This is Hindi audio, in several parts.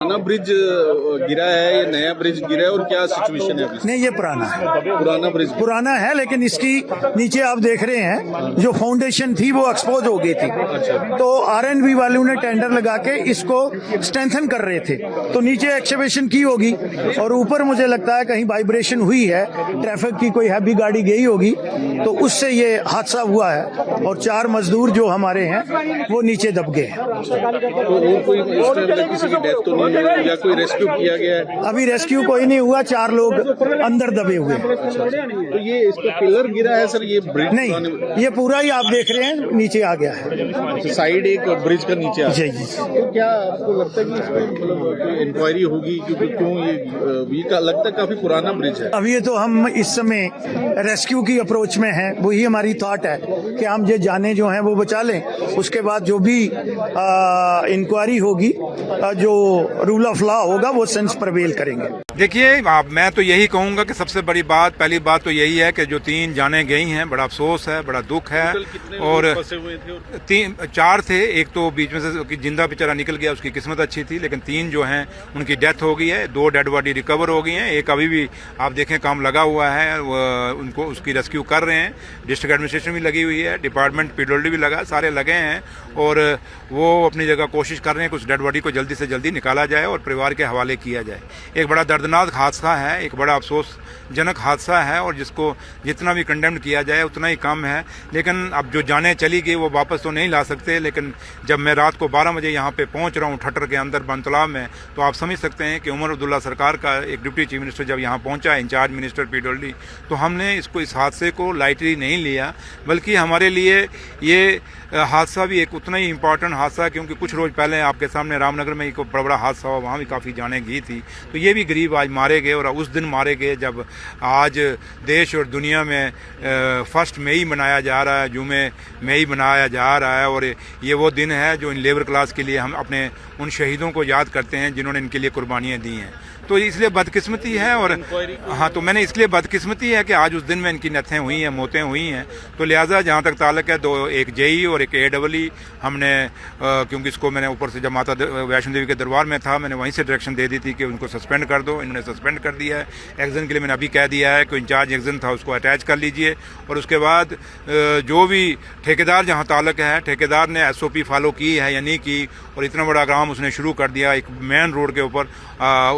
पुराना ब्रिज गिरा है या नया ब्रिज गिरा है और क्या सिचुएशन है अभी? नहीं, ये पुराना है। पुराना है, लेकिन इसकी नीचे आप देख रहे हैं जो फाउंडेशन थी वो एक्सपोज हो गई थी। तो R&B वालों ने टेंडर लगा के इसको स्ट्रेंथन कर रहे थे, तो नीचे एक्सकवेशन की होगी और ऊपर मुझे लगता है कहीं वाइब्रेशन हुई है, ट्रैफिक की कोई हैवी गाड़ी गई होगी, तो उससे ये हादसा हुआ है और 4 मजदूर जो हमारे हैं वो नीचे दब गए हैं। तो कोई किसी की डेथ तो नहीं हुई या कोई रेस्क्यू किया गया है? अभी रेस्क्यू कोई नहीं हुआ, 4 लोग अंदर दबे हुए हैं। तो ये इसका पिलर गिरा है सर, ये ब्रिज नहीं, ये पूरा ही आप देख रहे हैं नीचे आ गया है। साइड एक ब्रिज का नीचे आ जी। तो क्या आपको लगता है कि इसमें मतलब इंक्वायरी होगी, क्योंकि क्यों ये लगता है काफी पुराना ब्रिज है? अभी ये तो हम इस समय रेस्क्यू की अप्रोच में हैं, वही हमारी थॉट है कि हम ये जाने जो हैं वो बचा लें, उसके बाद जो भी इंक्वायरी होगी, जो रूल ऑफ लॉ होगा वो सेंस प्रवेल करेंगे। देखिए, मैं तो यही कहूंगा कि सबसे बड़ी बात, पहली बात तो यही है कि जो 3 जाने गई हैं, बड़ा अफसोस है, बड़ा दुख है। और 4 थे, एक तो बीच में से जिंदा बेचारा निकल गया, उसकी किस्मत अच्छी थी, लेकिन 3 जो हैं उनकी डेथ हो गई है। 2 डेड बॉडी रिकवर हो गई हैं, एक अभी भी आप देखें काम लगा हुआ है, उनको उसकी रेस्क्यू कर रहे हैं। डिस्ट्रिक्ट एडमिनिस्ट्रेशन भी लगी हुई है, डिपार्टमेंट PWD भी लगा, सारे लगे हैं और वो अपनी जगह कोशिश कर रहे हैं कि उस डेड बॉडी को जल्दी से जल्दी निकाला जाए और परिवार के हवाले किया जाए। एक बड़ा दर्दनाक हादसा है, एक बड़ा अफसोसजनक हादसा है और जिसको जितना भी कंडेम किया जाए उतना ही कम है। लेकिन अब जो जाने चली गई वो वापस तो नहीं ला सकते, लेकिन जब मैं रात को 12 बजे यहाँ पे पहुँच रहा हूँ ठट्टर के अंदर बनतलाब में, तो आप समझ सकते हैं कि उमर अब्दुल्ला सरकार का एक डिप्टी चीफ मिनिस्टर जब यहाँ पहुँचा, इंचार्ज मिनिस्टर PWD, तो हमने इस हादसे को लाइटली नहीं लिया, बल्कि हमारे लिए ये हादसा भी एक उतना ही इम्पोर्टेंट हादसा है, क्योंकि कुछ रोज पहले आपके सामने रामनगर में एक बड़ा हादसा हुआ, वहाँ भी काफ़ी जाने गई थी। तो ये भी गरीब आज मारे गए और उस दिन मारे गए जब आज देश और दुनिया में 1 मई मनाया जा रहा है, जुमे मई मनाया जा रहा है। और ये वो दिन है जो इन लेबर क्लास के लिए हम अपने उन शहीदों को याद करते हैं जिन्होंने इनके लिए कुर्बानियाँ दी हैं। तो इसलिए बदकिस्मती है। और हाँ, तो मैंने इसलिए बदकिस्मती है कि आज उस दिन में इनकी नथें हुई हैं, मौतें हुई हैं। तो लिहाजा जहाँ तक ताल्लुक है, एक JE और एक AEE हमने, क्योंकि इसको मैंने ऊपर से जब माता वैष्णो देवी के दरबार में था, मैंने वहीं से डायरेक्शन दे दी थी कि उनको सस्पेंड कर दो। इन्होंने सस्पेंड कर दिया है। एक्जन के लिए मैंने अभी कह दिया है कि इंचार्ज एक्जन था उसको अटैच कर लीजिए। और उसके बाद जो भी ठेकेदार जहाँ ताल्लुक है, ठेकेदार ने SOP फॉलो की है या नहीं की, और इतना बड़ा काम उसने शुरू कर दिया एक मेन रोड के ऊपर,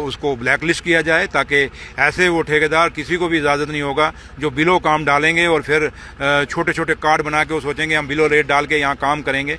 उसको ब्लैक लिस्ट किया जाए, ताकि ऐसे वो ठेकेदार किसी को भी इजाज़त नहीं होगा जो बिलो काम डालेंगे और फिर छोटे छोटे कार्ड बना के वो सोचेंगे हम बिलो रेट डाल के यहाँ काम करेंगे।